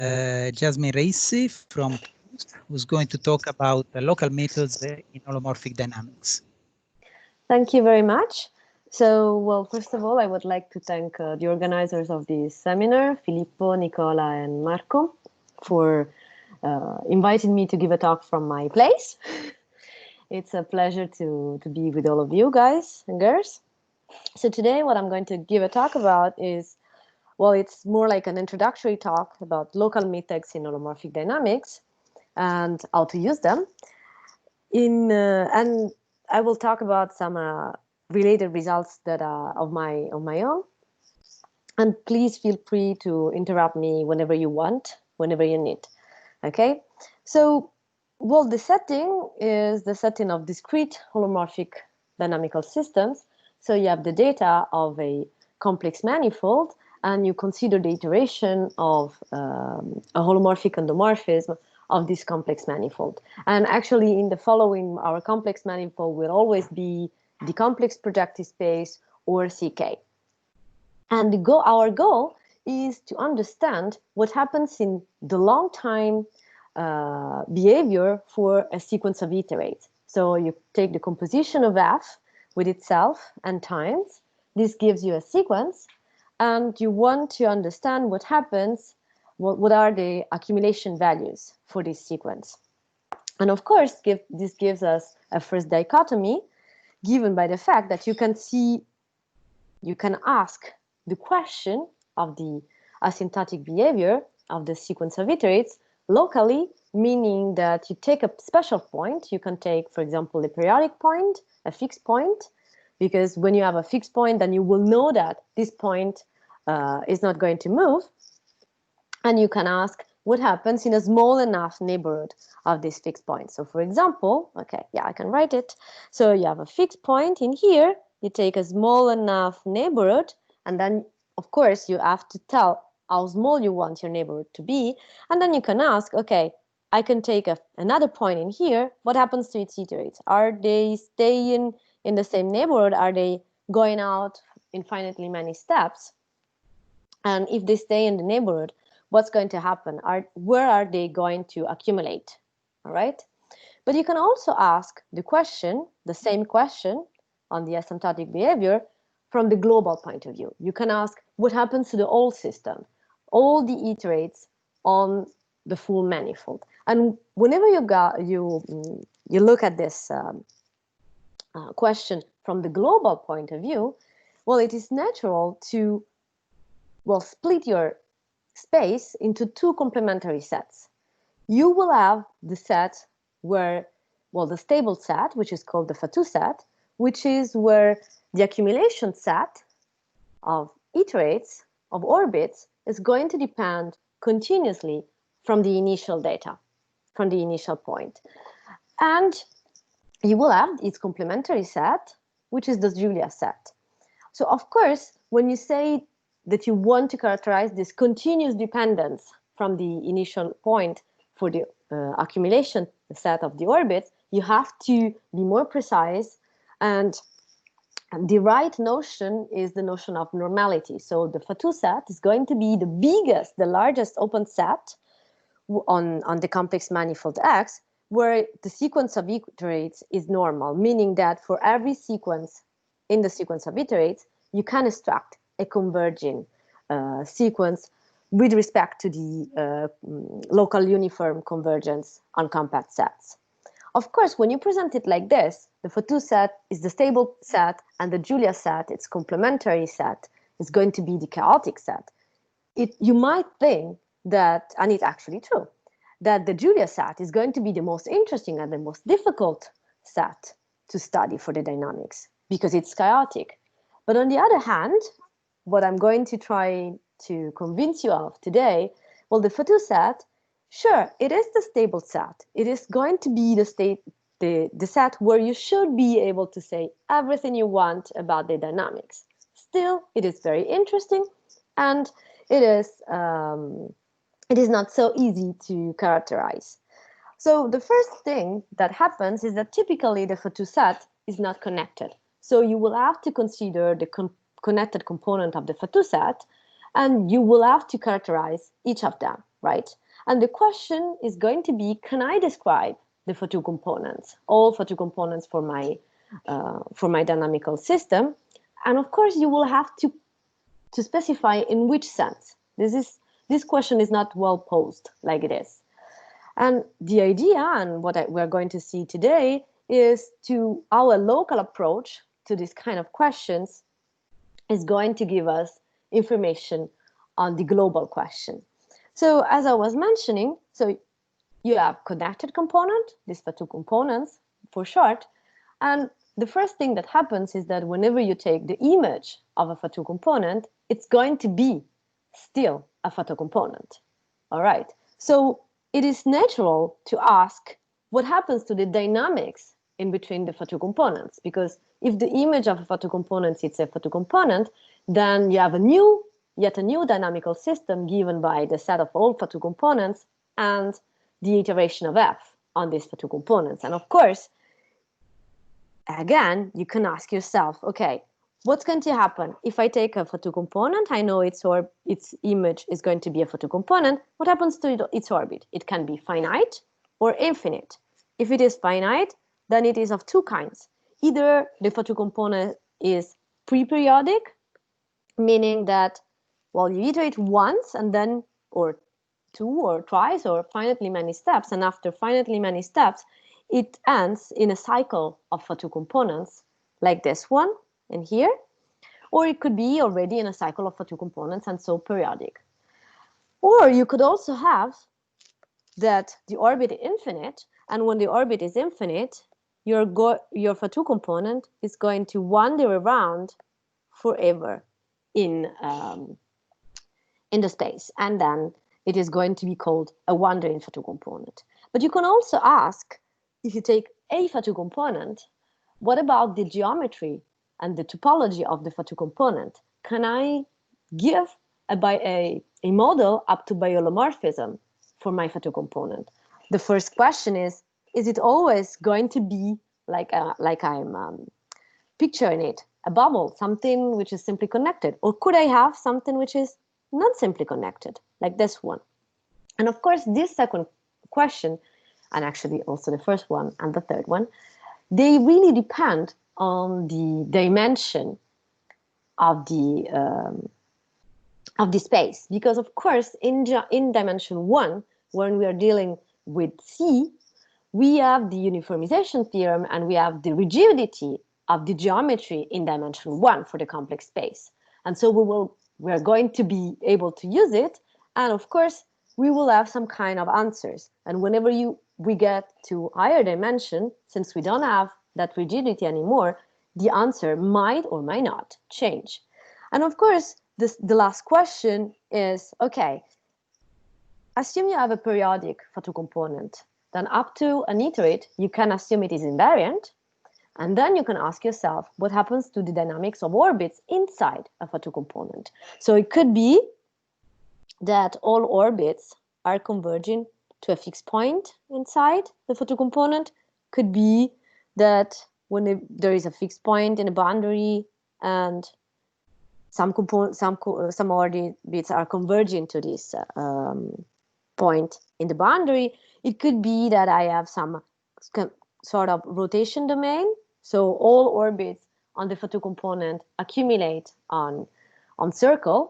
Jasmin Raissy from who's going to talk about the local methods in holomorphic dynamics. Thank you very much. So, well, first of all, I would like to thank the organizers of this seminar, Filippo, Nicola, and Marco, for inviting me to give a talk from my place. It's a pleasure to be with all of you guys and girls. So today what I'm going to give a talk about is, well, it's more like an introductory talk about local methods in holomorphic dynamics and how to use them. And I will talk about some related results that are of my own. And please feel free to interrupt me whenever you want, whenever you need. Okay, so well, the setting is the setting of discrete holomorphic dynamical systems. So you have the data of a complex manifold, and you consider the iteration of a holomorphic endomorphism of this complex manifold. And actually, in the following, our complex manifold will always be the complex projective space or CK. And our goal is to understand what happens in the long time behavior for a sequence of iterates. So you take the composition of F with itself and times. This gives you a sequence, and you want to understand what happens, what are the accumulation values for this sequence. And of course, this gives us a first dichotomy, given by the fact that you can ask the question of the asymptotic behavior of the sequence of iterates locally, meaning that you take a special point. You can take, for example, a periodic point, a fixed point, because when you have a fixed point, then you will know that this point is not going to move. And you can ask what happens in a small enough neighborhood of this fixed point. So for example, okay, yeah, I can write it. So you have a fixed point in here, you take a small enough neighborhood, and then of course you have to tell how small you want your neighborhood to be. And then you can ask, okay, I can take another point in here. What happens to its iterates? Are they staying in the same neighborhood? Are they going out infinitely many steps? And if they stay in the neighborhood, what's going to happen? Where are they going to accumulate? All right. But you can also ask the same question on the asymptotic behavior from the global point of view. You can ask what happens to the whole system, all the iterates on the full manifold. And whenever you look at this question from the global point of view, well, it is natural to split your space into two complementary sets. You will have the set where, the stable set, which is called the Fatou set, which is where the accumulation set of iterates, of orbits, is going to depend continuously from the initial data, from the initial point. And you will have its complementary set, which is the Julia set. So of course, when you say that you want to characterize this continuous dependence from the initial point for the accumulation set of the orbits, you have to be more precise, and the right notion is the notion of normality. So the Fatou set is going to be the largest open set on the complex manifold X, where the sequence of iterates is normal, meaning that for every sequence in the sequence of iterates, you can extract a converging sequence with respect to the local uniform convergence on compact sets. Of course, when you present it like this, the Fatou set is the stable set, and the Julia set, its complementary set, is going to be the chaotic set. You might think that, and it's actually true, that the Julia set is going to be the most interesting and the most difficult set to study for the dynamics because it's chaotic. But on the other hand, what I'm going to try to convince you of today, the Fatou set, sure, it is the stable set. It is going to be the set where you should be able to say everything you want about the dynamics. Still, it is very interesting, and it is not so easy to characterize. So the first thing that happens is that typically the Fatou set is not connected. So you will have to consider the connected component of the Fatou set, and you will have to characterize each of them. right? And the question is going to be, can I describe the Fatou components, all Fatou components for my dynamical system? And of course, you will have to specify in which sense. This question is not well posed like it is. And the idea, and what we're going to see today, is to our local approach to this kind of questions is going to give us information on the global question. So as I was mentioning, so you have connected component, these Fatou components for short, and the first thing that happens is that whenever you take the image of a Fatou component, it's going to be still a Fatou component. All right. So it is natural to ask what happens to the dynamics in between the Fatou components, because if the image of a Fatou component is a Fatou component, then you have yet a new dynamical system given by the set of all Fatou components and the iteration of f on these Fatou components. And of course, again, you can ask yourself, okay, what's going to happen if I take a Fatou component? I know its image is going to be a Fatou component. What happens to its orbit? It can be finite or infinite. If it is finite, then it is of two kinds. Either the Fatou component is pre-periodic, meaning that, well, you iterate once and then, or two or twice, or finitely many steps, and after finitely many steps, it ends in a cycle of Fatou components, like this one in here, or it could be already in a cycle of Fatou components and so periodic. Or you could also have that the orbit is infinite, and when the orbit is infinite, your Fatou component is going to wander around forever in the space, and then it is going to be called a wandering Fatou component. But you can also ask, if you take a Fatou component, what about the geometry and the topology of the Fatou component? Can I give a model up to biolomorphism for my Fatou component? The first question is it always going to be like I'm picturing it, a bubble, something which is simply connected? Or could I have something which is not simply connected, like this one? And of course, this second question, and actually also the first one and the third one, they really depend on the dimension of the space. Because of course, in dimension one, when we are dealing with C, we have the uniformization theorem and we have the rigidity of the geometry in dimension one for the complex space. And so we are going to be able to use it. And of course, we will have some kind of answers. And whenever we get to higher dimension, since we don't have that rigidity anymore, the answer might or might not change. And of course, the last question is, okay, assume you have a periodic Fatou component, then up to an iterate, you can assume it is invariant. And then you can ask yourself, what happens to the dynamics of orbits inside a Fatou component? So it could be that all orbits are converging to a fixed point inside the Fatou component. Could be that when there is a fixed point in a boundary and some orbits are converging to this point in the boundary. It could be that I have some sort of rotation domain. So all orbits on the Fatou component accumulate on circles.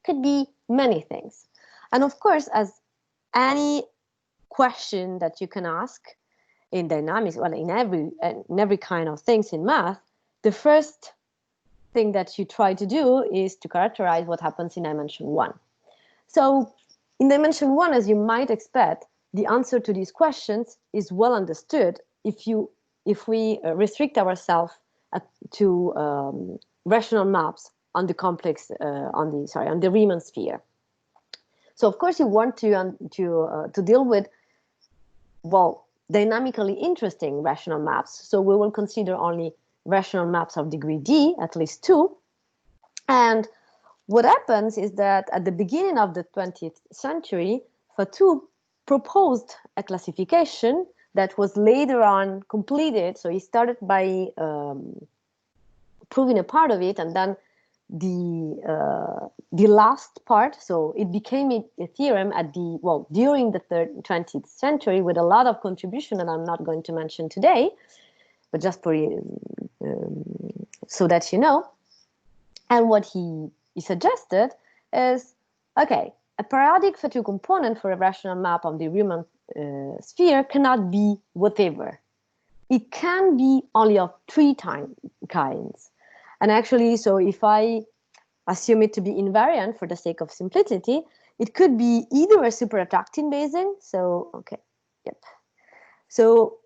Could be many things. And of course, as any question that you can ask in dynamics, well, in every kind of things in math, the first thing that you try to do is to characterize what happens in dimension one. So in dimension one, as you might expect, the answer to these questions is well understood if we restrict ourselves to rational maps on the complex on the Riemann sphere. So of course you want to deal with, well, dynamically interesting rational maps. So we will consider only rational maps of degree D, at least 2. And what happens is that at the beginning of the 20th century, Fatou proposed a classification that was later on completed. So he started by proving a part of it, and then the last part. So it became a theorem at during the 20th century with a lot of contribution that I'm not going to mention today, but just for so that you know. And what he suggested is, okay, a periodic Fatou component for a rational map of the Riemann sphere cannot be whatever. It can be only of three kinds. And actually, so if I assume it to be invariant for the sake of simplicity, it could be either a super-attracting Bayesian, so, okay, yep. So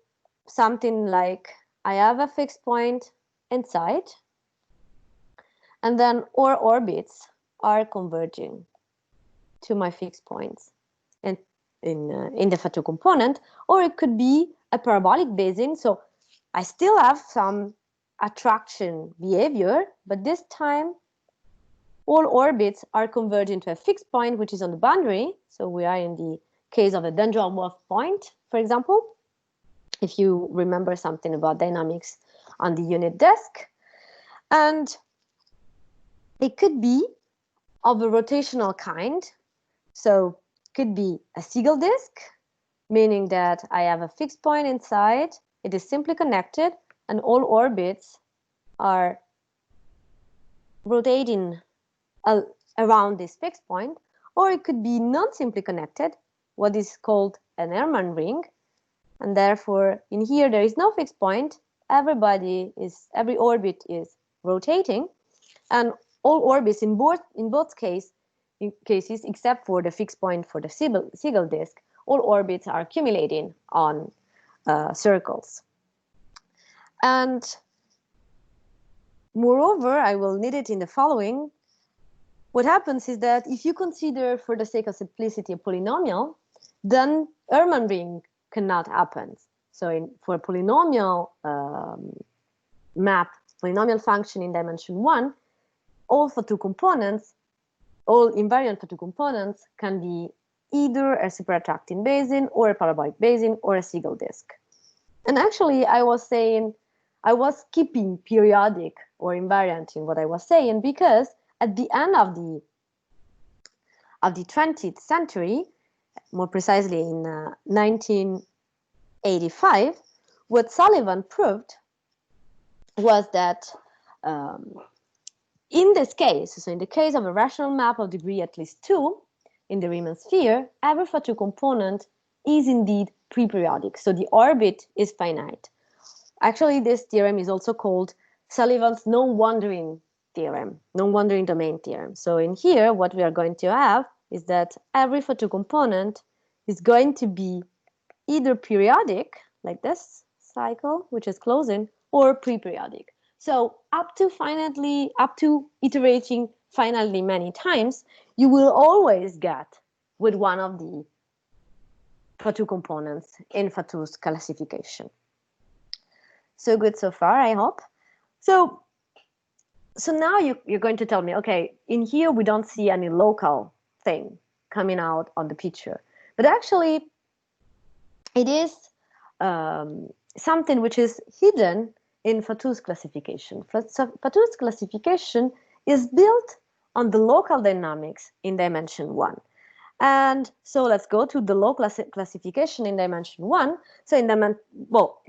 something like I have a fixed point inside, and then all orbits are converging to my fixed points and in the Fatou component, or it could be a parabolic Bayesian. So I still have some attraction behavior, but this time all orbits are converging to a fixed point, which is on the boundary. So we are in the case of a Dendron-Wolf point, for example, if you remember something about dynamics on the unit disk. And it could be of a rotational kind. So it could be a Siegel disk, meaning that I have a fixed point inside, it is simply connected, and all orbits are rotating around this fixed point. Or it could be non-simply connected, what is called an Hermann ring, and therefore in here there is no fixed point. Every orbit is rotating, and all orbits in both cases, except for the fixed point for the Siegel disk, all orbits are accumulating on circles. And moreover, I will need it in the following. What happens is that if you consider, for the sake of simplicity, a polynomial, then Hermann ring cannot happen. So for a polynomial polynomial function in dimension 1, all Fatou components, all invariant Fatou components can be either a super-attracting Bayesian or a parabolic Bayesian or a Siegel disk. And actually, I was keeping periodic or invariant in what I was saying, because at the end of the 20th century, more precisely in 1985, what Sullivan proved was that in this case, so in the case of a rational map of degree at least 2 in the Riemann sphere, every Fatou component is indeed pre-periodic, so the orbit is finite. Actually, this theorem is also called Sullivan's non-wandering theorem, non-wandering domain theorem. So in here, what we are going to have is that every Fatou component is going to be either periodic, like this cycle, which is closing, or pre-periodic. So up to iterating finally many times, you will always get with one of the Fatou components in Fatou's classification. So good so far, I hope. So now you're going to tell me, okay, in here we don't see any local thing coming out on the picture. But actually, it is something which is hidden in Fatou's classification. Fatou's classification is built on the local dynamics in dimension 1. And so let's go to the local classification in dimension 1. So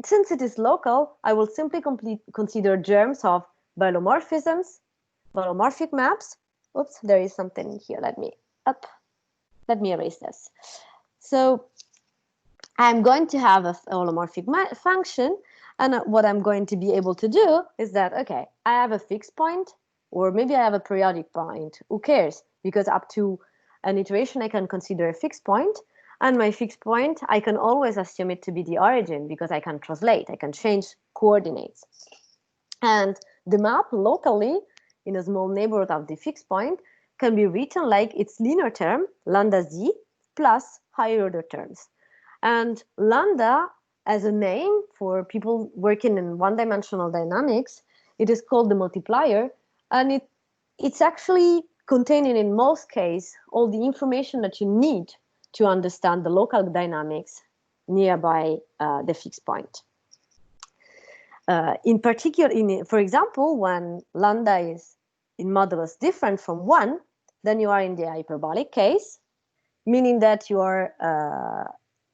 since it is local, I will simply consider germs of biolomorphisms, biolomorphic maps. Oops, there is something in here. Let me erase this. So I'm going to have a holomorphic function, and what I'm going to be able to do is that, okay, I have a fixed point, or maybe I have a periodic point. Who cares? Because up to an iteration, I can consider a fixed point, and my fixed point, I can always assume it to be the origin, because I can translate, I can change coordinates. And the map locally, in a small neighborhood of the fixed point, can be written like its linear term, lambda z, plus higher order terms. And lambda, as a name for people working in one-dimensional dynamics, it is called the multiplier, and it's actually containing in most cases all the information that you need to understand the local dynamics nearby the fixed point. In particular, for example, when lambda is in modulus different from 1, then you are in the hyperbolic case, meaning that you're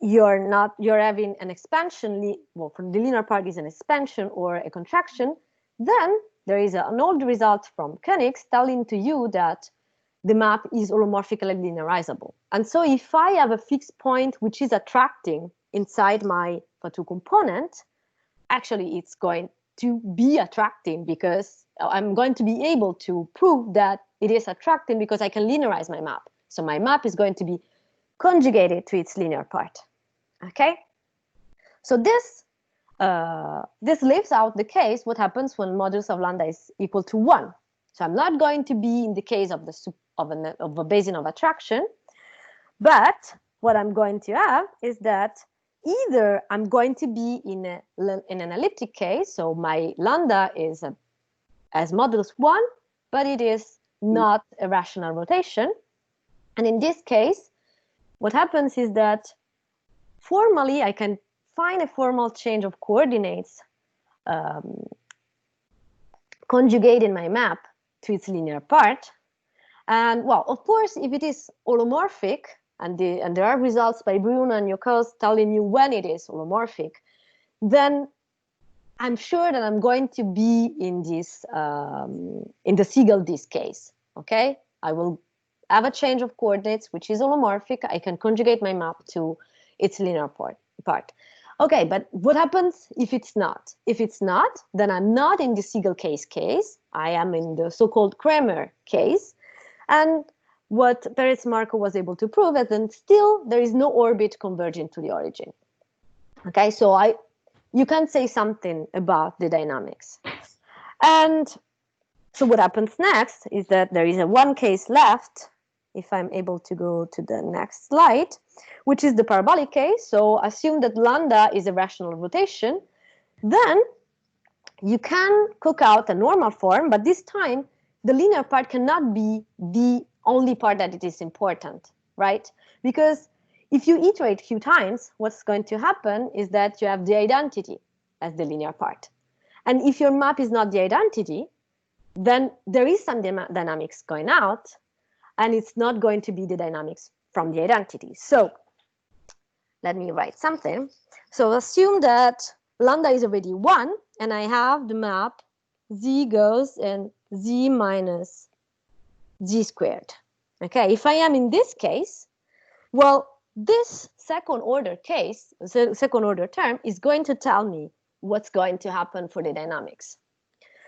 having an expansion, well, from the linear part is an expansion or a contraction. Then there is an old result from Koenig's telling to you that the map is holomorphically linearizable. And so if I have a fixed point which is attracting inside my Fatou component, actually it's going to be attracting, because I'm going to be able to prove that it is attracting because I can linearize my map. So my map is going to be conjugated to its linear part. Okay? So this leaves out the case what happens when modulus of lambda is equal to 1. So I'm not going to be in the case of a Bayesian of attraction, but what I'm going to have is that either I'm going to be in an elliptic case, so my lambda is as modulus 1, but it is not a rational rotation. And in this case, what happens is that formally I can find a formal change of coordinates conjugating my map to its linear part. And well, of course, if it is holomorphic, and there are results by Bruno and Yokos telling you when it is holomorphic, then I'm sure that I'm going to be in this in the Siegel disk case. Okay, I will have a change of coordinates which is holomorphic. I can conjugate my map to its linear part. Okay, but what happens if it's not? If it's not, then I'm not in the Siegel case. I am in the so-called Kramer case. And what Perez-Marco was able to prove is that still there is no orbit converging to the origin. Okay, so you can say something about the dynamics. And so what happens next is that there is one case left, if I'm able to go to the next slide, which is the parabolic case. So assume that lambda is a rational rotation. Then you can cook out a normal form, but this time the linear part cannot be the only part that it is important, right? Because if you iterate a few times, what's going to happen is that you have the identity as the linear part. And if your map is not the identity, then there is some dynamics going out, and it's not going to be the dynamics from the identity. So let me write something. So assume that lambda is already 1, and I have the map z goes in z minus z squared. Okay, if I am in this case, well, this second order case, second order term, is going to tell me what's going to happen for the dynamics.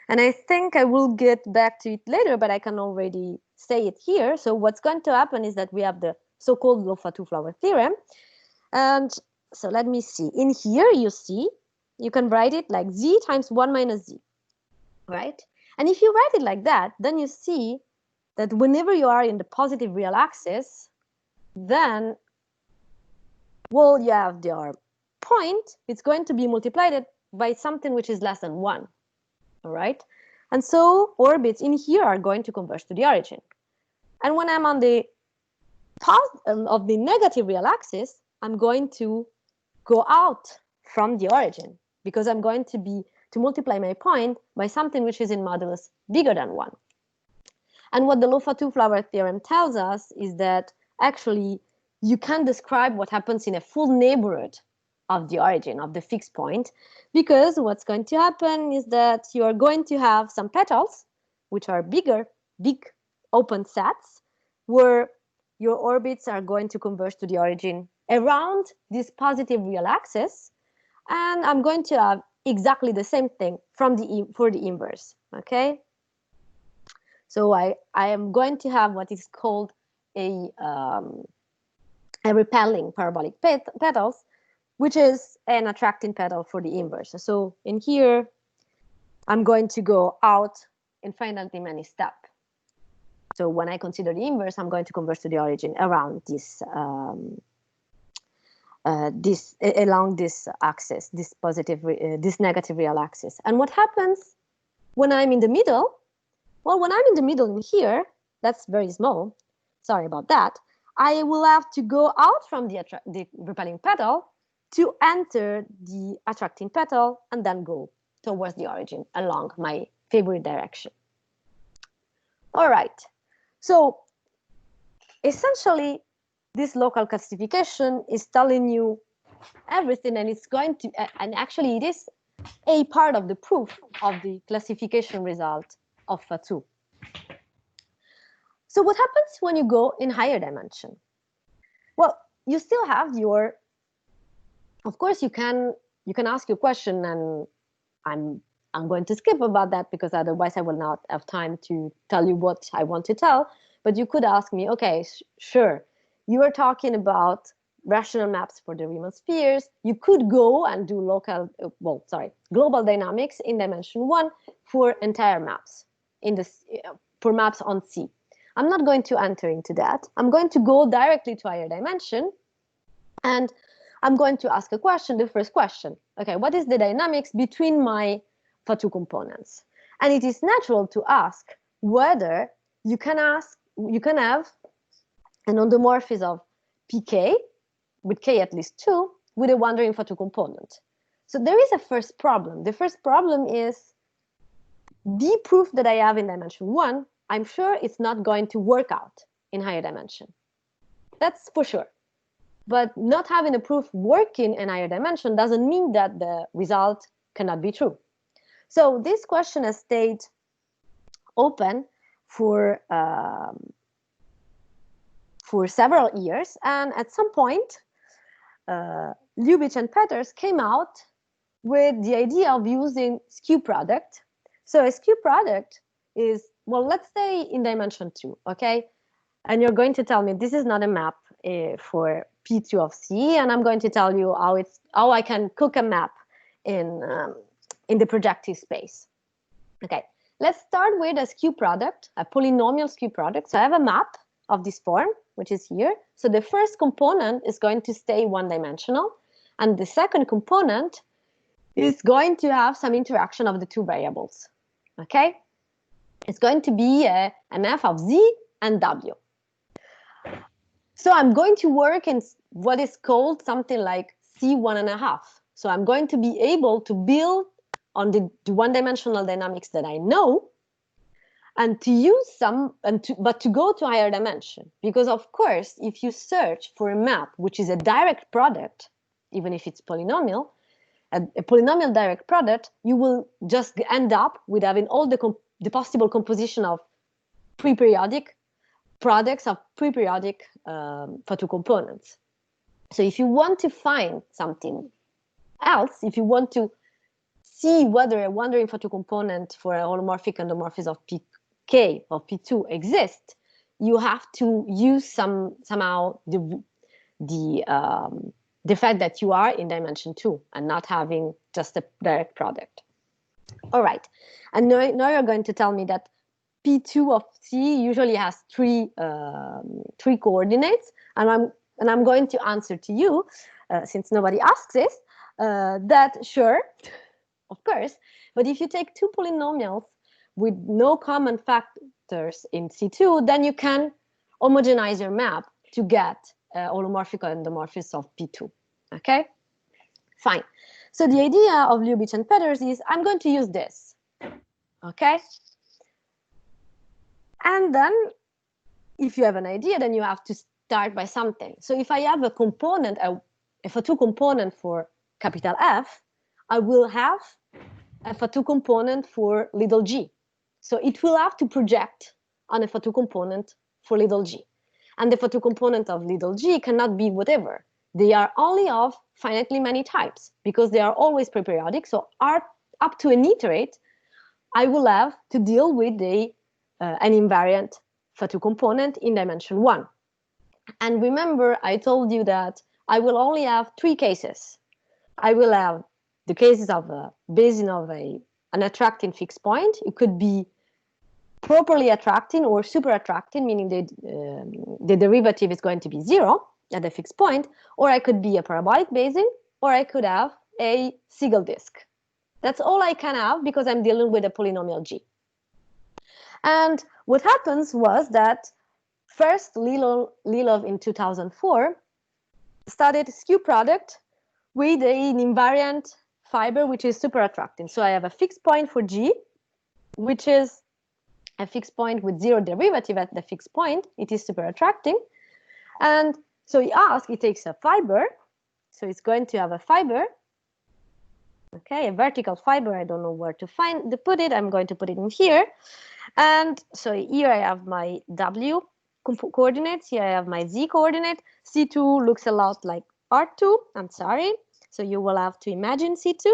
And I think I will get back to it later, but I can already say it here. So what's going to happen is that we have the so-called Fatou flower theorem. And so let me see. In here, you see, you can write it like z times 1 minus z, right? And if you write it like that, then you see that whenever you are in the positive real axis, then, well, you have your point. It's going to be multiplied by something which is less than 1, all right? And so orbits in here are going to converge to the origin. And when I'm on the of the negative real axis, I'm going to go out from the origin, because I'm going to multiply my point by something which is in modulus bigger than 1. And what the Fatou flower theorem tells us is that actually you can describe what happens in a full neighborhood of the origin, of the fixed point, because what's going to happen is that you are going to have some petals, which are big open sets, where your orbits are going to converge to the origin around this positive real axis, and I'm going to have exactly the same thing for the inverse, okay? So I am going to have what is called a repelling parabolic petals, which is an attracting petal for the inverse. So in here, I'm going to go out infinitely many steps. So when I consider the inverse, I'm going to converge to the origin around this along this axis, this negative real axis. And what happens when I'm in the middle? Well, when I'm in the middle in here, that's very small. Sorry about that. I will have to go out from the repelling petal to enter the attracting petal and then go towards the origin along my favorite direction. All right. So essentially, this local classification is telling you everything, and it's going to, and actually it is a part of the proof of the classification result of Fatou. So what happens when you go in higher dimension? Well, you still have your, of course, you can ask your question, and I'm going to skip about that because otherwise I will not have time to tell you what I want to tell. But you could ask me, okay, sure, you are talking about rational maps for the Riemann spheres. You could go and do global dynamics in dimension 1 for entire maps for maps on C. I'm not going to enter into that. I'm going to go directly to higher dimension, and I'm going to ask a question, the first question. Okay, what is the dynamics between my Fatou components? And it is natural to ask whether you can have an endomorphism of pk, with k at least 2, with a wandering Fatou component. So there is a first problem. The first problem is the proof that I have in dimension 1, I'm sure it's not going to work out in higher dimension. That's for sure. But not having a proof working in higher dimension doesn't mean that the result cannot be true. So this question has stayed open for several years, and at some point, Lubitsch and Peters came out with the idea of using skew product. So a skew product is, well, let's say in dimension 2, okay? And you're going to tell me this is not a map for P2 of C, and I'm going to tell you how I can cook a map in the projective space. Okay, let's start with a skew product, a polynomial skew product. So I have a map of this form, which is here. So the first component is going to stay one-dimensional, and the second component is going to have some interaction of the two variables. Okay, it's going to be an f of z and w. So I'm going to work in what is called something like C1.5. So I'm going to be able to build on the one-dimensional dynamics that I know, and to use but to go to higher dimension. Because of course, if you search for a map which is a direct product, even if it's polynomial, a polynomial direct product, you will just end up with having all the possible composition of pre-periodic products of pre-periodic Fatou components. So if you want to find something else, if you want to see whether a wandering Fatou component for a holomorphic endomorphism of pk of p2 exists, you have to use somehow the fact that you are in dimension 2 and not having just a direct product. All right, and now you're going to tell me that P2 of C usually has three coordinates, and I'm going to answer to you, since nobody asks this, that sure, of course, but if you take two polynomials with no common factors in C2, then you can homogenize your map to get holomorphic endomorphism of P2, okay? Fine. So the idea of Lubitsch and Peters is I'm going to use this, okay? And then if you have an idea, then you have to start by something. So if I have a component, a Fatou component for capital F, I will have a Fatou component for little g. So it will have to project on a Fatou component for little g. And the Fatou component of little g cannot be whatever. They are only of finitely many types because they are always pre-periodic. So up to an iterate, I will have to deal with an invariant Fatou component in dimension 1. And remember, I told you that I will only have 3 cases. I will have the cases of a basin of an attracting fixed point. It could be properly attracting or super attracting, meaning the derivative is going to be 0 at the fixed point, or I could be a parabolic basin, or I could have a Siegel disk. That's all I can have because I'm dealing with a polynomial g. And what happens was that first Lilov in 2004 studied skew product with an invariant fiber which is super attracting. So I have a fixed point for G, which is a fixed point with zero derivative at the fixed point, it is super attracting. And so he takes a fiber, so it's going to have a fiber, okay, a vertical fiber. I don't know where to put it. I'm going to put it in here. And so here I have my W coordinates. Here I have my Z coordinate. C2 looks a lot like R2. I'm sorry. So you will have to imagine C2.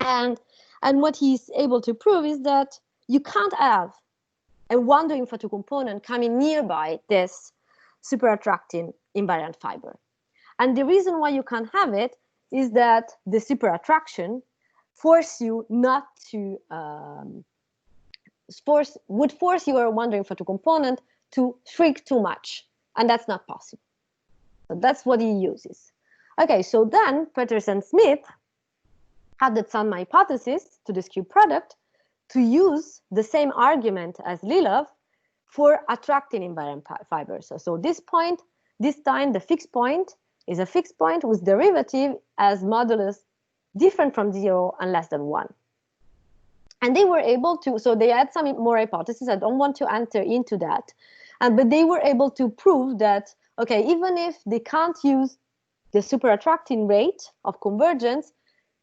And what he's able to prove is that you can't have a wandering Fatou component coming nearby this super attracting invariant fiber. And the reason why you can't have it is that the super attraction force you not to would force your wandering Fatou component to shrink too much, and that's not possible. So that's what he uses. Okay, so then Peters and Smith added some hypothesis to this cube product to use the same argument as Lilov for attracting invariant fibers. So this point, this time the fixed point is a fixed point with derivative as modulus different from 0 and less than 1. And they were able to, so they had some more hypotheses. I don't want to enter into that. But they were able to prove that, okay, even if they can't use the super attracting rate of convergence,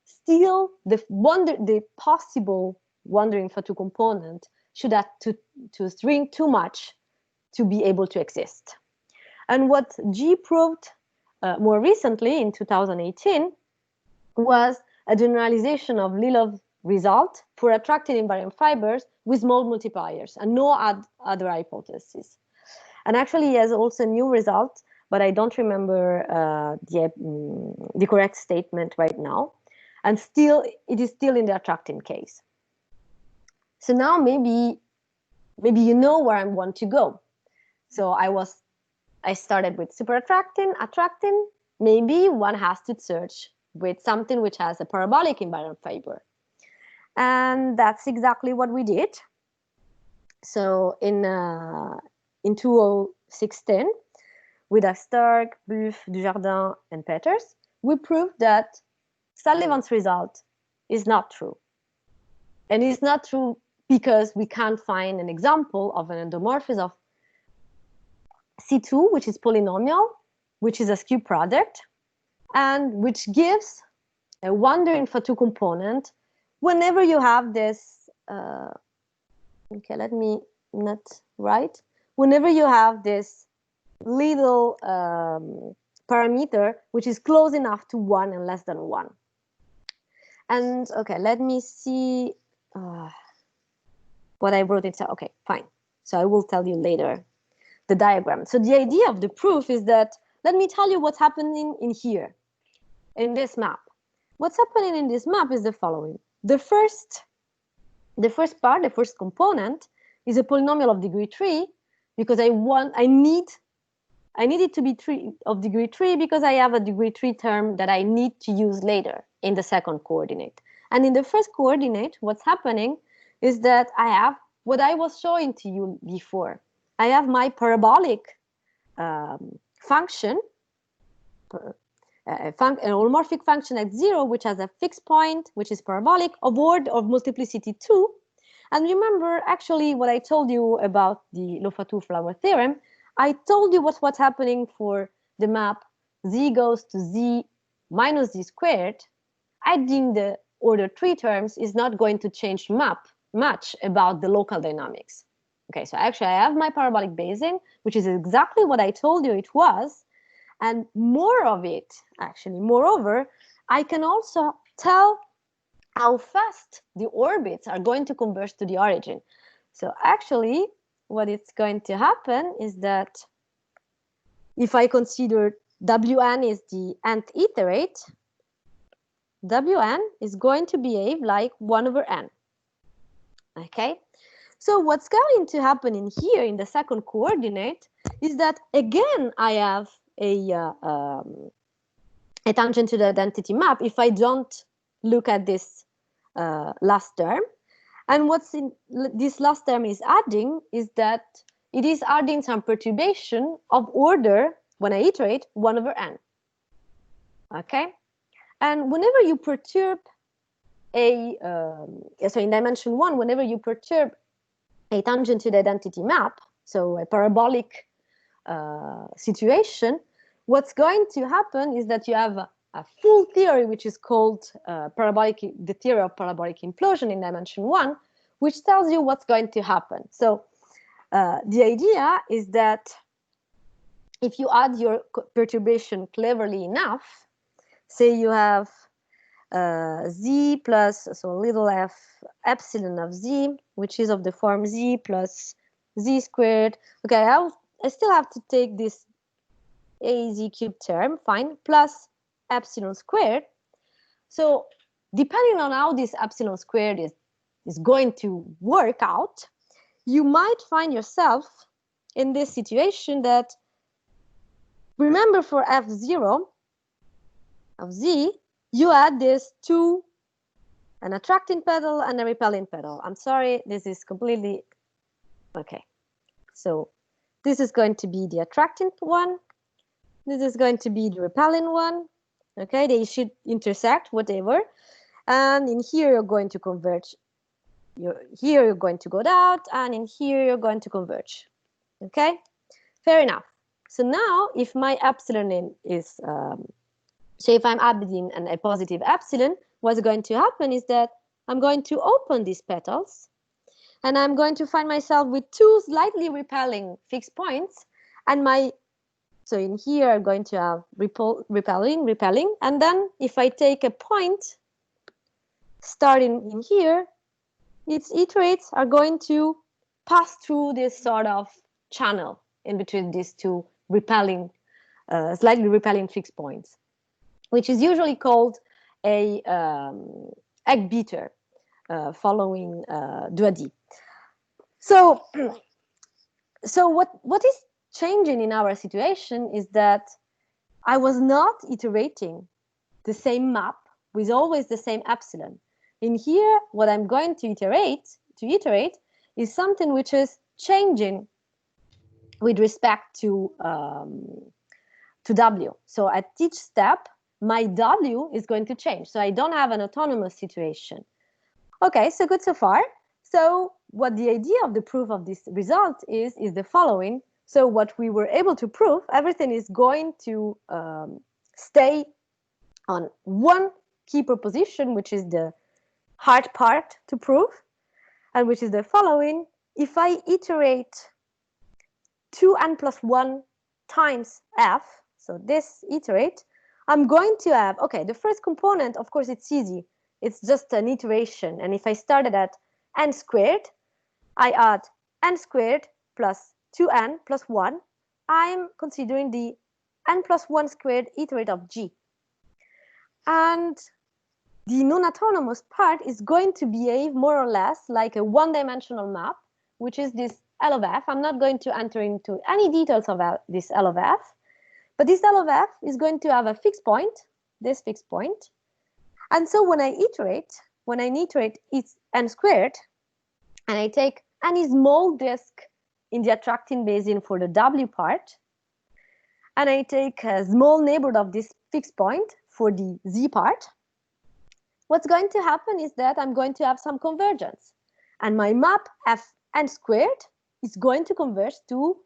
still the possible wandering Fatou component should have to shrink too much to be able to exist. And what G proved more recently in 2018 was a generalization of Lilov's result for attracting invariant fibers with small multipliers and no other hypothesis. And actually, he has also a new result, but I don't remember the correct statement right now. And still, it is still in the attracting case. So now maybe you know where I want to go. So I started with super attracting. Maybe one has to search with something which has a parabolic invariant fiber. And that's exactly what we did. So in 2016, with Astorg, Buff, Dujardin, and Peters, we proved that Sullivan's result is not true. And it's not true because we can't find an example of an endomorphism of C2, which is polynomial, which is a skew product, and which gives a wandering Fatou component whenever you have this, okay, let me not write, whenever you have this little parameter which is close enough to 1 and less than 1. And okay, let me see what I wrote it. Okay, fine. So I will tell you later the diagram. So the idea of the proof is that, let me tell you what's happening in here, in this map. What's happening in this map is the following. The first part, the first component, is a polynomial of degree 3 because I need it to be of degree 3 because I have a degree 3 term that I need to use later in the second coordinate. And in the first coordinate, what's happening is that I have what I was showing to you before. I have my parabolic function, an holomorphic function at 0, which has a fixed point, which is parabolic, of order of multiplicity 2. And remember, actually, what I told you about the Fatou flower theorem, I told you what's happening for the map z goes to z minus z squared. Adding the order 3 terms is not going to change much about the local dynamics. Okay, so actually I have my parabolic basing, which is exactly what I told you it was. And more of it, actually, moreover, I can also tell how fast the orbits are going to converge to the origin. So actually, what is going to happen is that if I consider Wn is the nth iterate, Wn is going to behave like 1 over n. Okay? So what's going to happen in here in the second coordinate is that, again, I have a tangent to the identity map if I don't look at this last term. And what's in this last term is adding is that it is adding some perturbation of order, when I iterate, 1 over n. Okay? And whenever you perturb so in dimension 1, whenever you perturb a tangent to the identity map, so a parabolic situation, what's going to happen is that you have a full theory, which is called the theory of parabolic implosion in dimension 1, which tells you what's going to happen. So the idea is that if you add your perturbation cleverly enough, say you have z plus, so little f epsilon of z, which is of the form z plus z squared. Okay, I still have to take this az cubed term, fine, plus epsilon squared. So depending on how this epsilon squared is going to work out, you might find yourself in this situation that, remember, for f0 of z, you add this to an attracting pedal and a repelling pedal. I'm sorry, this is completely okay. So this is going to be the attracting one. This is going to be the repelling one. Okay, they should intersect, whatever. And in here, you're going to converge. Here, you're going to go out, and in here, you're going to converge. Okay, fair enough. So now, if my epsilon is, so if I'm adding a positive epsilon, what's going to happen is that I'm going to open these petals, and I'm going to find myself with two slightly repelling fixed points, and so in here, I'm going to have repelling, and then if I take a point starting in here, its iterates are going to pass through this sort of channel in between these two slightly repelling fixed points, which is usually called a egg beater following Duadi. So what is changing in our situation is that I was not iterating the same map with always the same epsilon. In here, what I'm going to iterate is something which is changing with respect to W. So at each step, my W is going to change. So I don't have an autonomous situation. Okay, so good so far. So what the idea of the proof of this result is the following. So what we were able to prove, everything is going to stay on one key proposition, which is the hard part to prove, and which is the following. If I iterate 2n plus 1 times f, so this iterate, I'm going to have, okay, the first component, of course, it's easy. It's just an iteration. And if I started at n squared, I add n squared plus 2n plus 1. I'm considering the n plus 1 squared iterate of g. And the non-autonomous part is going to behave more or less like a one-dimensional map, which is this L of f. I'm not going to enter into any details of this L of f, but this L of f is going to have a fixed point, this fixed point. And so when I iterate it's n squared, and I take any small disk in the attracting basin for the W part, and I take a small neighborhood of this fixed point for the Z part, what's going to happen is that I'm going to have some convergence. And my map Fn squared is going to converge to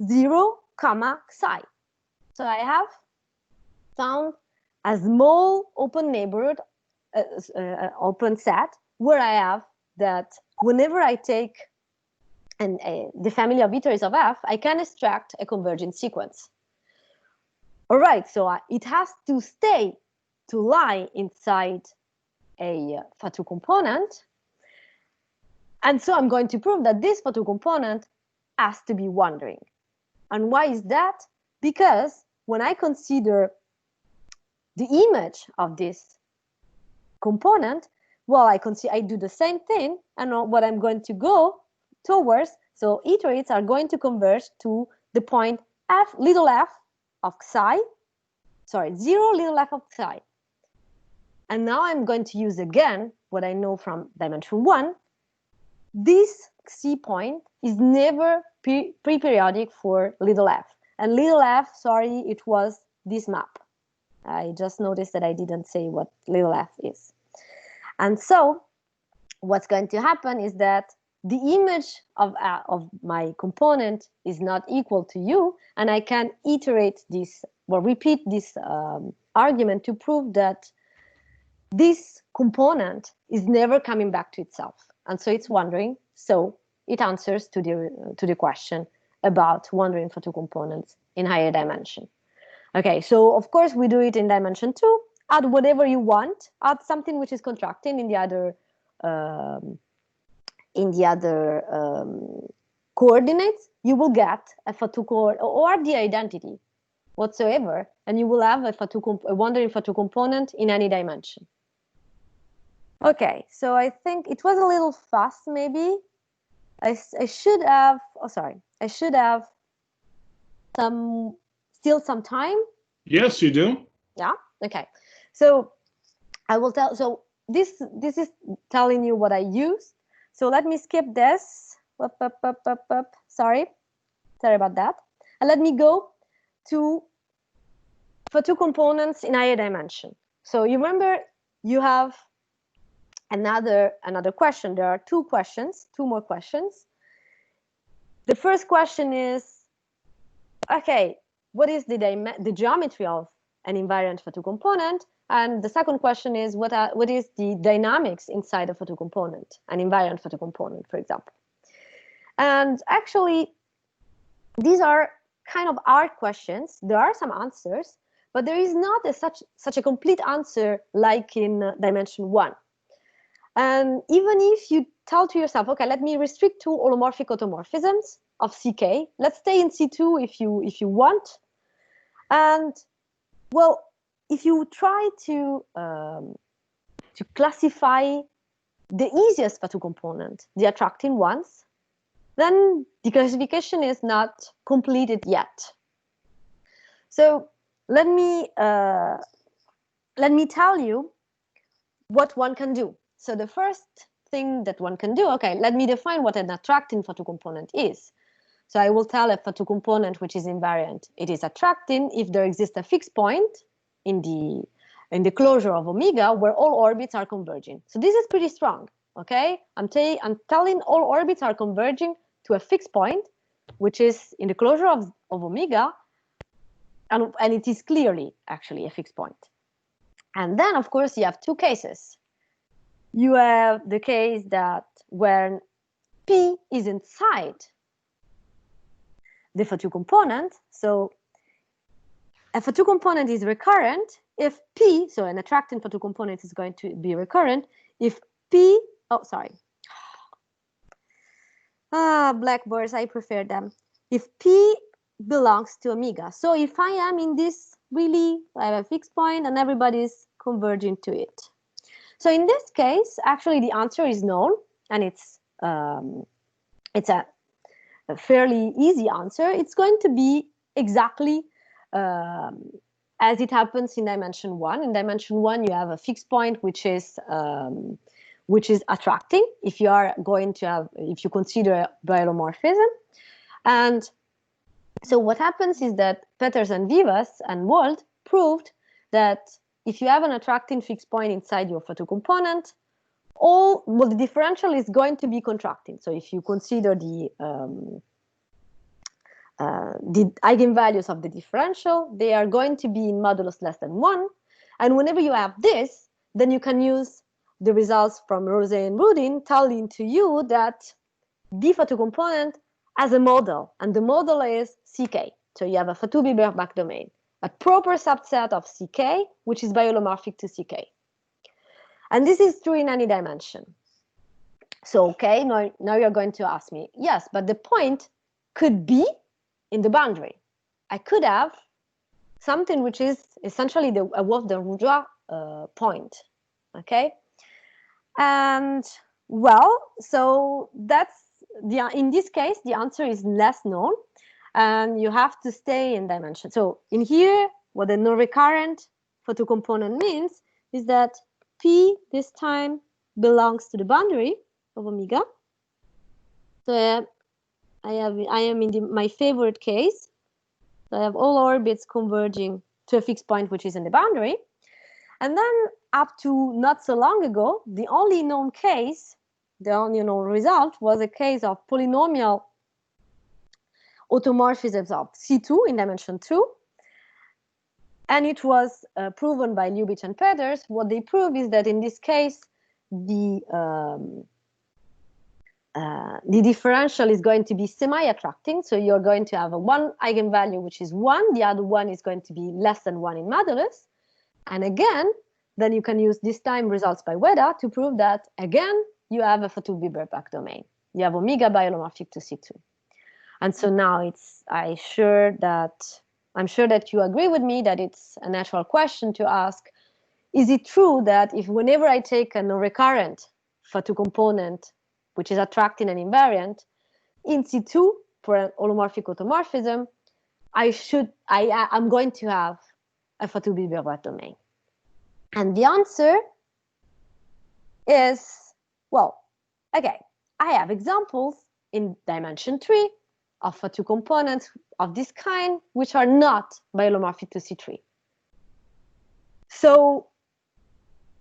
0, psi. So I have found a small open neighborhood, open set, where I have that whenever I take the family of iterators of f, I can extract a convergent sequence. All right, so it has to lie inside a Fatou component. And so I'm going to prove that this Fatou component has to be wandering. And why is that? Because when I consider the image of this component, well, I do the same thing, and what I'm going to go towards, so iterates are going to converge to the point little f of psi, 0 little f of psi. And now I'm going to use again what I know from dimension 1. This C point is never pre-periodic for little f. And little f, sorry, it was this map. I just noticed that I didn't say what little f is. And so what's going to happen is that the image of my component is not equal to u, and I can iterate this, or repeat this argument to prove that this component is never coming back to itself. And so it's wandering, so it answers to the question about wandering for two components in higher dimension. Okay, so of course we do it in dimension 2. Add whatever you want, add something which is contracting in the other coordinates, you will get a Fatou or the identity whatsoever, and you will have a wandering Fatou component in any dimension. Okay, so I think it was a little fast, maybe. I should have, I should have still some time. Yes, you do. Yeah, okay. So I will tell, so this is telling you what I used. So let me skip this. Sorry about that. And let me go for two components in higher dimension. So you remember you have another question. There are two more questions. The first question is, okay, what is the geometry of an invariant Fatou component? And the second question is, what is the dynamics inside a Fatou component, an invariant Fatou component, for example? And actually, these are kind of hard questions. There are some answers, but there is not such a complete answer like in dimension 1. And even if you tell to yourself, okay, let me restrict to holomorphic automorphisms of CK. Let's stay in C2 if you want. And well, if you try to classify the easiest Fatou component, the attracting ones, then the classification is not completed yet. So let me tell you what one can do. So the first thing that one can do, okay, let me define what an attracting Fatou component is. So I will tell a Fatou component which is invariant. It is attracting if there exists a fixed point in the closure of omega where all orbits are converging. So this is pretty strong, okay? I'm telling all orbits are converging to a fixed point, which is in the closure of omega, and it is clearly actually a fixed point. And then, of course, you have two cases. You have the case that when P is inside the Fatou component, so a Fatou component is recurrent if P, so an attracting Fatou component is going to be recurrent if P, blackboards, I prefer them. If P belongs to omega. So if I am in this, really, I have a fixed point and everybody is converging to it. So in this case, actually the answer is known, and it's a fairly easy answer. It's going to be exactly as it happens in dimension 1. In dimension 1, you have a fixed point which is attracting if you are going to have, if you consider biolomorphism. And so what happens is that Peters and Vivas and Wald proved that if you have an attracting fixed point inside your Fatou component, the differential is going to be contracting. So if you consider the eigenvalues of the differential, they are going to be in modulus less than 1. And whenever you have this, then you can use the results from Rosé and Rudin telling to you that the Fatou component has a model, and the model is CK. So you have a Fatou-Bieber-Bach domain, a proper subset of CK, which is biolomorphic to CK. And this is true in any dimension. So, okay, now you're going to ask me, yes, but the point could be in the boundary. I could have something which is essentially a Wolf-de point, okay? And, well, so that's, in this case, the answer is less known, and you have to stay in dimension. So in here, what the non-recurrent Fatou component means is that P this time belongs to the boundary of omega. So I am in my favorite case. So I have all orbits converging to a fixed point which is in the boundary. And then up to not so long ago, the only known case result was a case of polynomial automorphisms of C2 in dimension 2. And it was proven by Lubitsch and Peters. What they prove is that in this case, the differential is going to be semi-attracting. So you're going to have a one eigenvalue, which is 1. The other one is going to be less than 1 in modulus. And again, then you can use this time results by Weda to prove that, again, you have a Fatou-Biberbach domain. You have omega biholomorphic to C2. And so now I'm sure that you agree with me that it's a natural question to ask, is it true that if whenever I take a non-recurrent Fatou component, which is attracting and invariant, in C2 for an holomorphic automorphism, I'm going to have a Fatou-Biberbach domain? And the answer is, well, okay, I have examples in dimension 3 of Fatou components of this kind, which are not biholomorphic to C3. So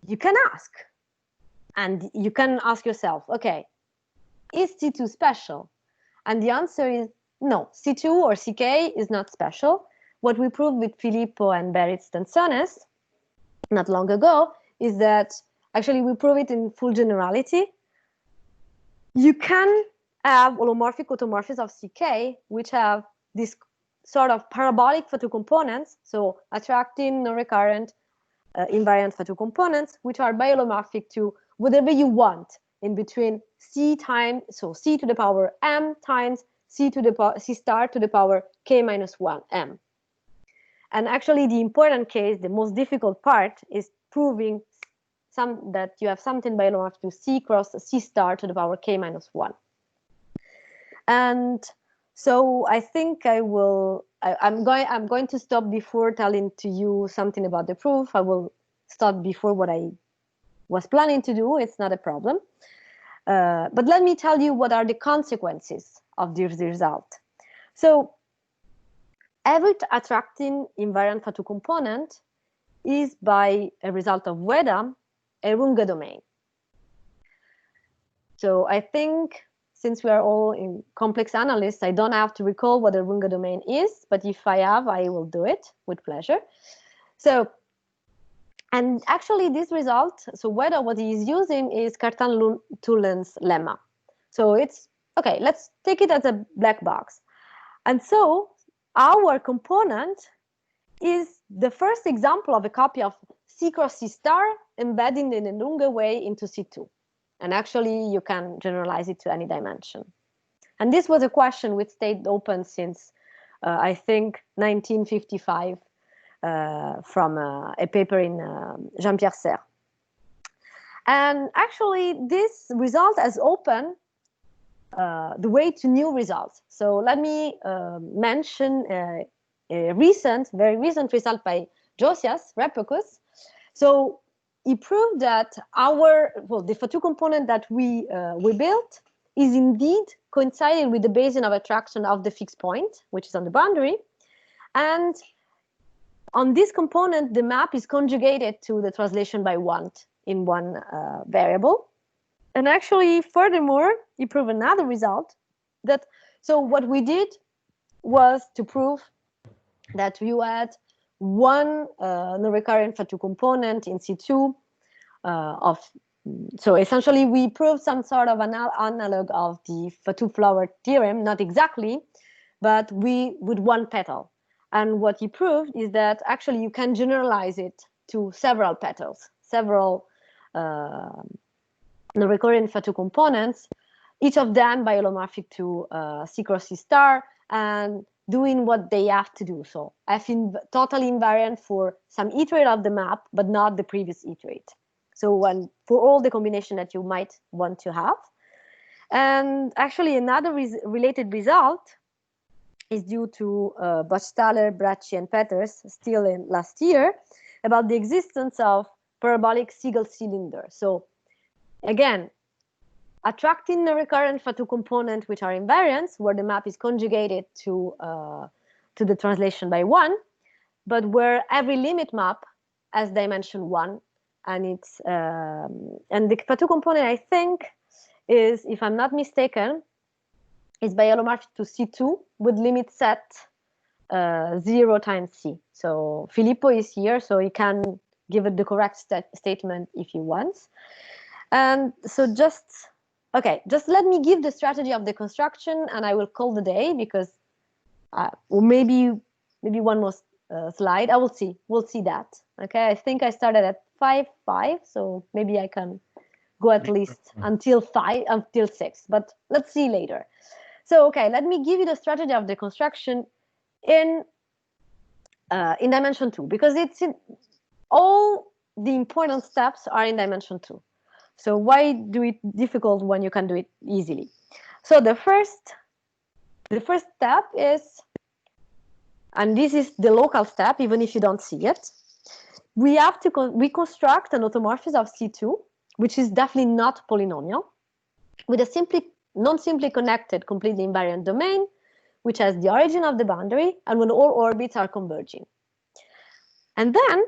you can ask, and you can ask yourself, okay, is C2 special? And the answer is no, C2 or CK is not special. What we proved with Filippo and Beritz and Sones not long ago is that actually we prove it in full generality. You can have holomorphic automorphisms of CK, which have this sort of parabolic Fatou components, so attracting non-recurrent invariant Fatou components, which are biholomorphic to whatever you want in between C times, so C to the power M times C star to the power K minus 1 M. And actually the important case, the most difficult part, is proving that you have something biholomorphic to C cross C star to the power K minus 1. And so I think I'm going to stop before telling to you something about the proof. I will stop before what I was planning to do. It's not a problem. But let me tell you what are the consequences of this result. So every attracting invariant Fatou component is, by a result of Weda, a Runge domain. So I think, since we are all in complex analysts, I don't have to recall what a Runge domain is, but if I have, I will do it with pleasure. So, and actually this result, so Weda, what he is using is Cartan-Tullen's lemma. So it's, okay, let's take it as a black box. And so our component is the first example of a copy of C cross C star embedding in a Runge way into C2. And actually, you can generalize it to any dimension. And this was a question which stayed open since, I think, 1955 from a paper in Jean-Pierre Serre. And actually, this result has opened the way to new results. So let me mention a very recent result by Josias Repicus. So he proved that the Fatou component that we built is indeed coinciding with the Bayesian of attraction of the fixed point, which is on the boundary. And on this component, the map is conjugated to the translation by want in one variable. And actually, furthermore, he proved another result that, so what we did was to prove that you had one non-recurrent Fatou component in C2 so essentially we proved some sort of an analog of the Fatou-Flower theorem, not exactly, but with one petal. And what he proved is that actually you can generalize it to several petals, several non-recurrent Fatou components, each of them biholomorphic to C cross C star, and doing what they have to do. So F totally invariant for some iterate of the map, but not the previous iterate. So for all the combination that you might want to have. And actually another related result is due to Bachstaller, Bracci, and Peters still in last year about the existence of parabolic Siegel cylinder. So again, attracting the recurrent Fatou component, which are invariants, where the map is conjugated to the translation by one, but where every limit map has dimension one, and it's and the Fatou component, I think, is, if I'm not mistaken, is by holomorphic to C2 with limit set 0 times C. So Filippo is here, so he can give it the correct statement if he wants. And so just let me give the strategy of the construction, and I will call the day, because or maybe one more slide. I will see. We'll see that. Okay, I think I started at 5, so maybe I can go at least until 6. But let's see later. So okay, let me give you the strategy of the construction in dimension 2, because it's in all the important steps are in dimension 2. So why do it difficult when you can do it easily? So the first step is, and this is the local step, even if you don't see it, we have to reconstruct an automorphism of C2, which is definitely not polynomial, with a non-simply connected, completely invariant domain, which has the origin of the boundary, and when all orbits are converging. And then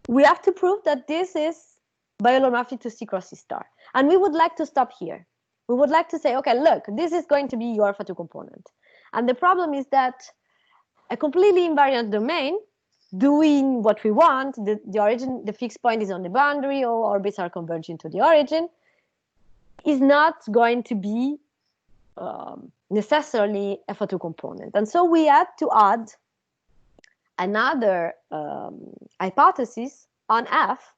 we have to prove that this is biholomorphic to C cross C star. And we would like to stop here. We would like to say, okay, look, this is going to be your Fatou component. And the problem is that a completely invariant domain doing what we want, the origin, the fixed point is on the boundary, all orbits are converging to the origin, is not going to be necessarily a Fatou component. And so we had to add another hypothesis on F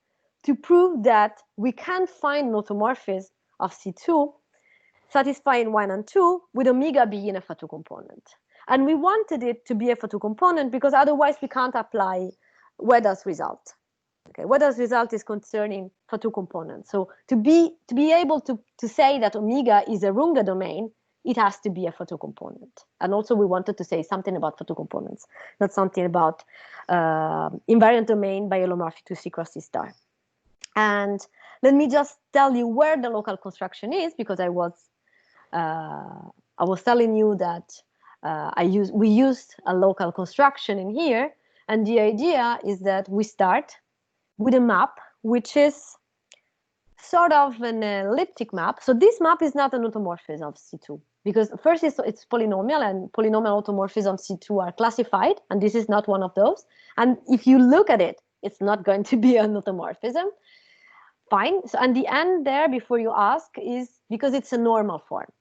to prove that we can find an automorphism of C2 satisfying 1 and 2 with omega being a Fatou component. And we wanted it to be a Fatou component because otherwise we can't apply Wedder's result. Okay, Wedder's result is concerning Fatou components. So to be able to say that omega is a Runge domain, it has to be a Fatou component. And also we wanted to say something about Fatou components, not something about invariant domain by holomorphic to C cross C star. And let me just tell you where the local construction is, because I was telling you that we used a local construction in here, and the idea is that we start with a map which is sort of an elliptic map. So this map is not an automorphism of C2, because first it's polynomial, and polynomial automorphisms C2 are classified, and this is not one of those. And if you look at it, it's not going to be an automorphism. Fine. So, and the end there, before you ask, is because it's a normal form.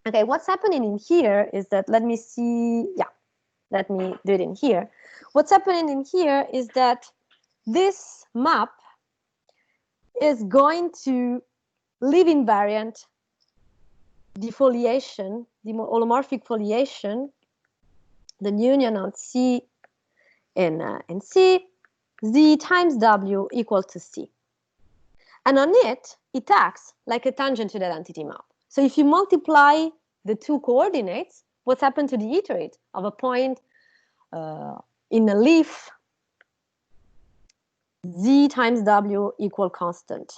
Okay, what's happening in here is that, let me see, yeah, let me do it in here. What's happening in here is that this map is going to leave invariant defoliation, the holomorphic foliation, the union on C in C, Z times W equal to C. And on it, it acts like a tangent to the identity map. So if you multiply the two coordinates, what's happened to the iterate of a point in a leaf, Z times W equal constant?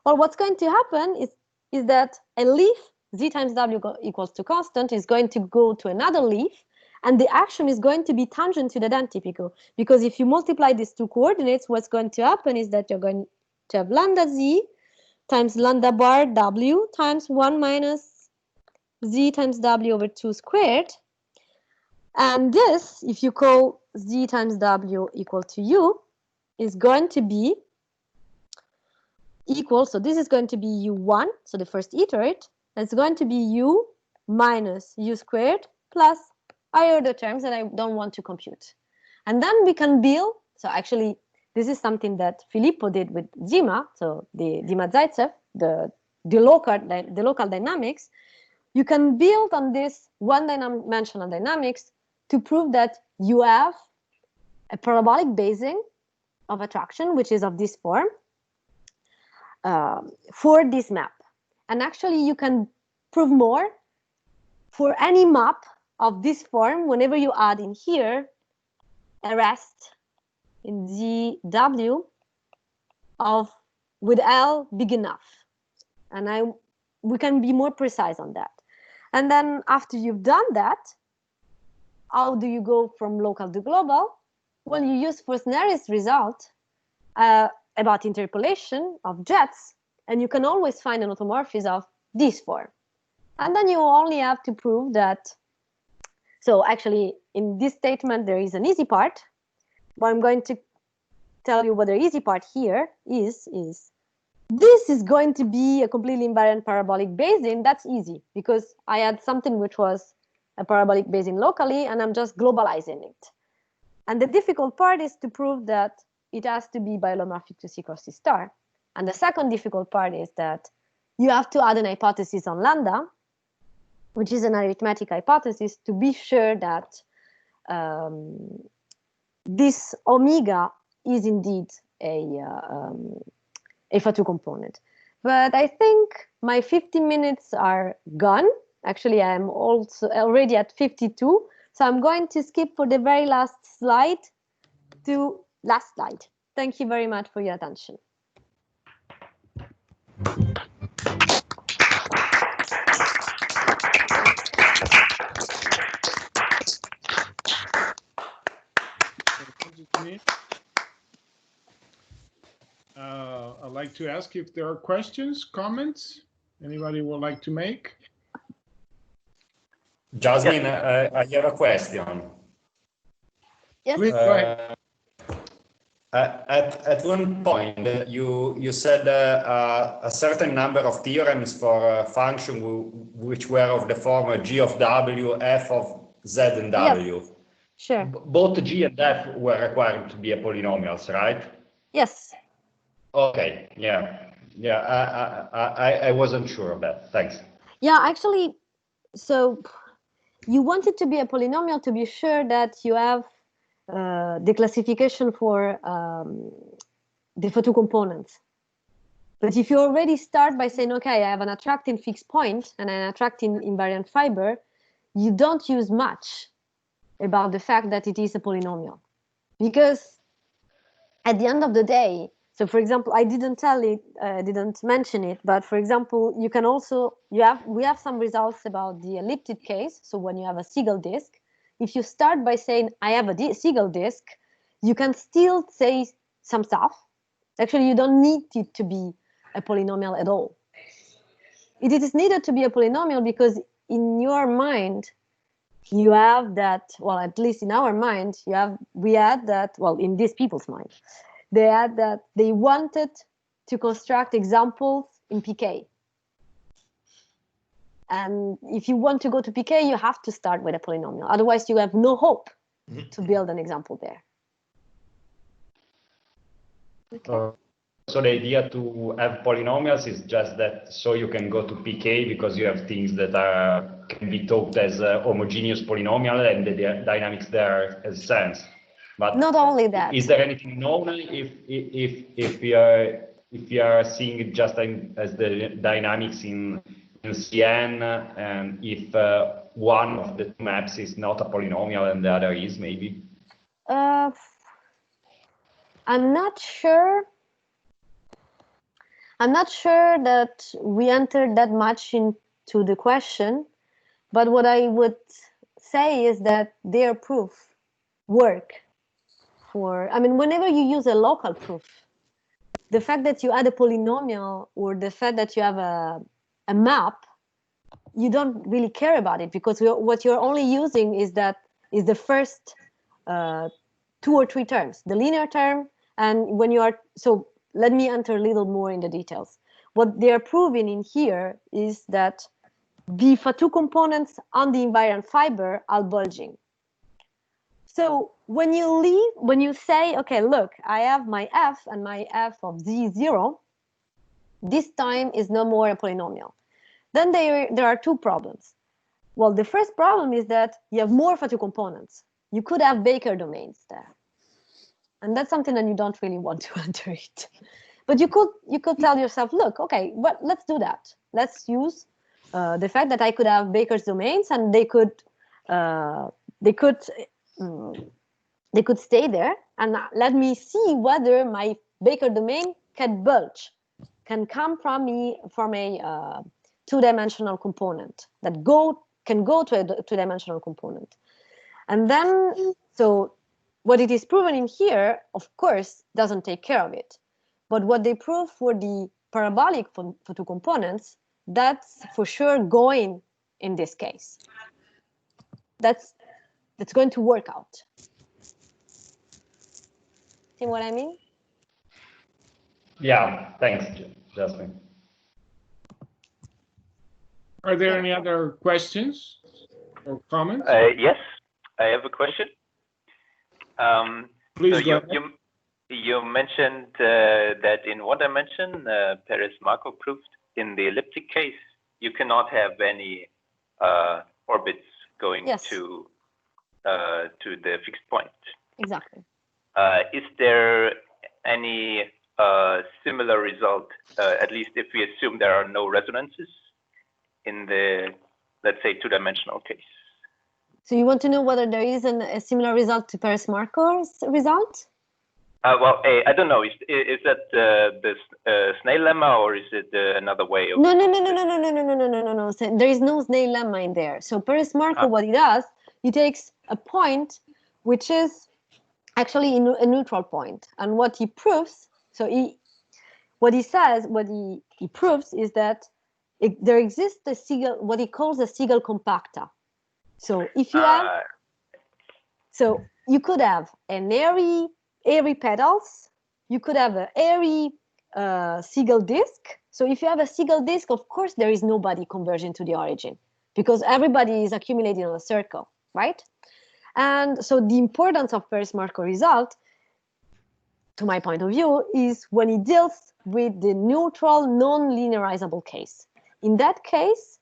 Well, what's going to happen is that a leaf, Z times W equals to constant, is going to go to another leaf, and the action is going to be tangent to the identipico. Because if you multiply these two coordinates, what's going to happen is that you're going to have lambda Z times lambda bar W times 1 minus Z times W over 2 squared. And this, if you call Z times W equal to U, is going to be equal, so this is going to be U1, so the first iterate, and it's going to be U minus U squared plus higher order terms that I don't want to compute. And then we can build, so actually this is something that Filippo did with Dima, so the Dima-Zaitsev, the local dynamics. You can build on this one-dimensional dynamics to prove that you have a parabolic basing of attraction, which is of this form, for this map. And actually, you can prove more for any map of this form whenever you add in here a rest in ZW with L big enough. And we can be more precise on that. And then after you've done that, how do you go from local to global? Well, you use Forsneris result about interpolation of jets and you can always find an automorphism of this form. And then you only have to prove that. So actually, in this statement, there is an easy part, but I'm going to tell you what the easy part here is this is going to be a completely invariant parabolic basin. That's easy because I had something which was a parabolic basin locally, and I'm just globalizing it. And the difficult part is to prove that it has to be biolomorphic to C cross C star. And the second difficult part is that you have to add an hypothesis on lambda, which is an arithmetic hypothesis, to be sure that this omega is indeed a Fatou component. But I think my 50 minutes are gone. Actually, I'm also already at 52. So I'm going to skip for the very last slide to last slide. Thank you very much for your attention. I'd like to ask if there are questions, comments, anybody would like to make? Jasmin, I have a question. Yes. Please, go ahead. At one point, you said a certain number of theorems for a function which were of the form g of w, f of z and w. Yes. Sure. Both g and f were required to be a polynomials, right? Yes. Okay. Yeah. I wasn't sure of that. Thanks. Yeah, actually, so you want it to be a polynomial to be sure that you have the classification for the Fatou components. But if you already start by saying, okay, I have an attracting fixed point and an attracting invariant fiber, you don't use much about the fact that it is a polynomial. Because at the end of the day, so for example, I didn't mention it, but for example, you can also, we have some results about the elliptic case. So when you have a Siegel disk, if you start by saying, I have a Siegel disk, you can still say some stuff. Actually, you don't need it to be a polynomial at all. It is needed to be a polynomial because in your mind, you have that, well, at least in our mind, we had that, well, in these people's mind, they had that they wanted to construct examples in PK. And if you want to go to PK, you have to start with a polynomial. Otherwise, you have no hope to build an example there. Okay. So the idea to have polynomials is just that so you can go to PK because you have things that can be taught as a homogeneous polynomial and the dynamics there has sense. But not only that. Is there anything known if we are seeing it just as the dynamics in CN, and if one of the two maps is not a polynomial and the other is maybe? I'm not sure. I'm not sure that we entered that much into the question, but what I would say is that their proof work for, I mean, whenever you use a local proof, the fact that you add a polynomial or the fact that you have a map, you don't really care about it because what you're only using is the first 2 or 3 terms, the linear term, and when you are, so let me enter a little more in the details. What they're proving in here is that the Fatou components on the invariant fiber are bulging. So when you say, okay, look, I have my f and my f of z0, this time is no more a polynomial. Then there are 2 problems. Well, the first problem is that you have more Fatou components. You could have Baker domains there. And that's something that you don't really want to enter it. But you could tell yourself, look, okay, well, let's do that. Let's use the fact that I could have Baker's domains and they could stay there. And let me see whether my Baker domain can bulge, can come from a 2-dimensional component that can go to a 2-dimensional component. And then, so what it is proven in here, of course, doesn't take care of it. But what they prove for the parabolic for two components, that's for sure going in this case. That's going to work out. See what I mean? Yeah, thanks, Jasmin. Are there any other questions or comments? Yes, I have a question. Please so go ahead. you mentioned that in one dimension, Perez-Markov proved in the elliptic case, you cannot have any orbits going to the fixed point. Exactly. Is there any similar result, at least if we assume there are no resonances in the, let's say, two-dimensional case? So you want to know whether there is a similar result to Perez-Markov's result? Well, I don't know. Is that the snail lemma, or is it another way of? No. So there is no snail lemma in there. So Perez-Markov, what he does, he takes a point which is actually a neutral point, and what he proves. So what he proves is that there exists a Siegel, what he calls a Siegel compacta. So if you have, so you could have an airy pedals, you could have an airy Siegel disk. So if you have a Siegel disk, of course there is no body converging to the origin because everybody is accumulating on a circle, right? And so the importance of Perez-Markov result, to my point of view, is when it deals with the neutral non-linearizable case. In that case,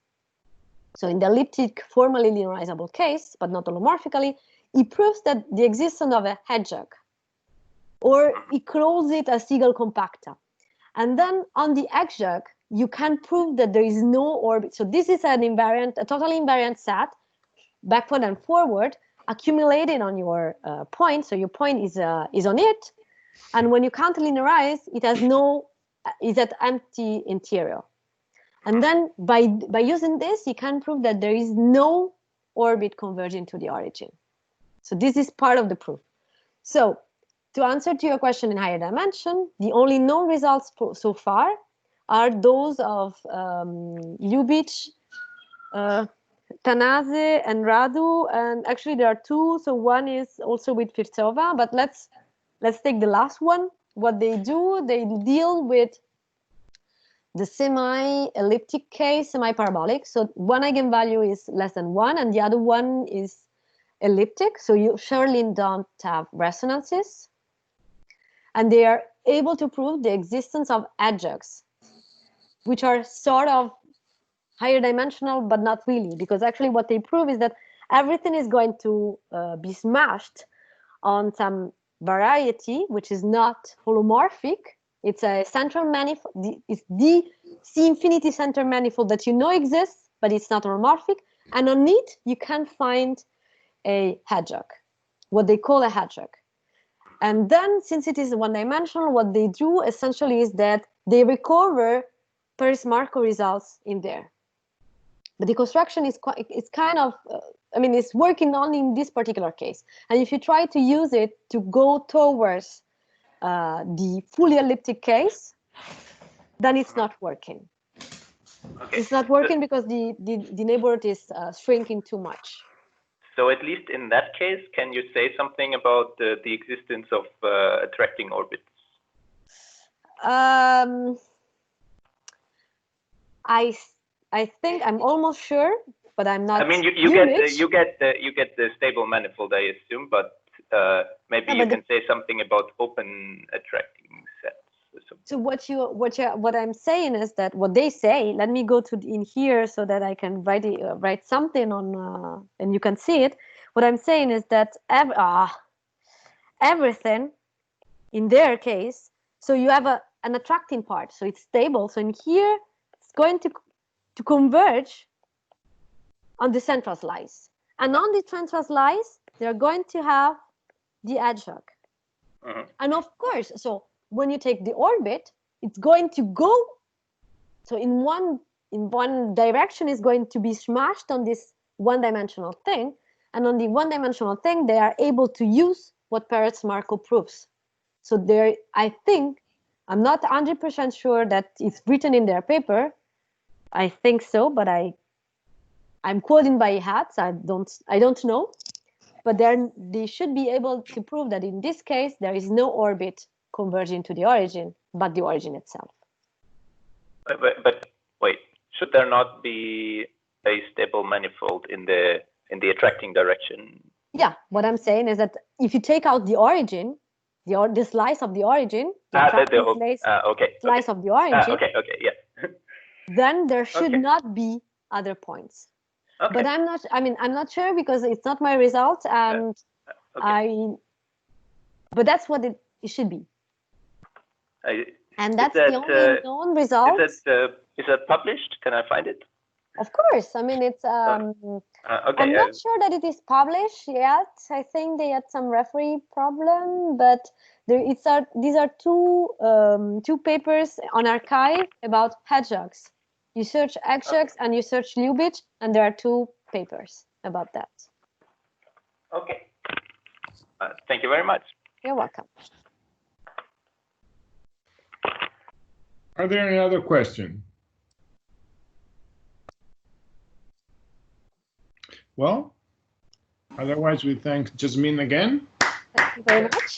so in the elliptic formally linearizable case, but not holomorphically, it proves that the existence of a hedgehog, or he calls it a Siegel compacta. And then on the hedgehog, you can prove that there is no orbit. So this is an invariant, a totally invariant set, backward and forward, accumulated on your point. So your point is on it. And when you counterlinearize, it has no, is at empty interior. And then by using this, you can prove that there is no orbit converging to the origin. So this is part of the proof. So to answer to your question in higher dimension, the only known results so far are those of Ljubic, Tanase, and Radu. And actually there are two. So one is also with Firtsova, but let's take the last one. What they do, they deal with the semi-elliptic case, semi-parabolic. So one eigenvalue is less than 1, and the other one is elliptic. So you surely don't have resonances. And they are able to prove the existence of adjuncts, which are sort of higher dimensional, but not really, because actually what they prove is that everything is going to be smashed on some variety, which is not holomorphic. It's a central manifold. It's the C infinity center manifold that you know exists, but it's not holomorphic. And on it, you can find a hedgehog, what they call a hedgehog. And then, since it is one-dimensional, what they do essentially is that they recover Perez-Markov results in there. But the construction is quite, it's kind of, it's working only in this particular case. And if you try to use it to go towards the fully elliptic case, then it's not working. Okay. It's not working because the neighborhood is shrinking too much. So at least in that case, can you say something about the existence of attracting orbits? I think I'm almost sure, but I'm not. I mean, you get the stable manifold, I assume, but maybe you can say something about open attracting sets. So what I'm saying is that what they say. Let me go to in here so that I can write something on, and you can see it. What I'm saying is that everything in their case. So you have an attracting part, so it's stable. So in here, it's going to converge on the central slice, and on the central slice, they're going to have the hedgehog. And of course, so when you take the orbit, it's going to go. So in one direction, is going to be smashed on this one-dimensional thing, and on the one-dimensional thing, they are able to use what Perez-Markov proves. So I think I'm not 100% sure that it's written in their paper. I think so, but I'm quoting by hats. I don't know. But they should be able to prove that in this case there is no orbit converging to the origin, but the origin itself. But wait, should there not be a stable manifold in the attracting direction? Yeah, what I'm saying is that if you take out the origin, the slice of the origin, the slice of the origin, yeah. then there should not be other points. Okay. But I'm not sure because it's not my result, and but that's what it should be. And that's the only known result. Is that published? Can I find it? Of course. I mean, it's. I'm not sure that it is published yet. I think they had some referee problem, but these are two papers on arXiv about hedgehogs. You search hedgehogs and you search Lubitsch, and there are two papers about that. Okay. Thank you very much. You're welcome. Are there any other questions? Well, otherwise we thank Jasmin again. Thank you very much.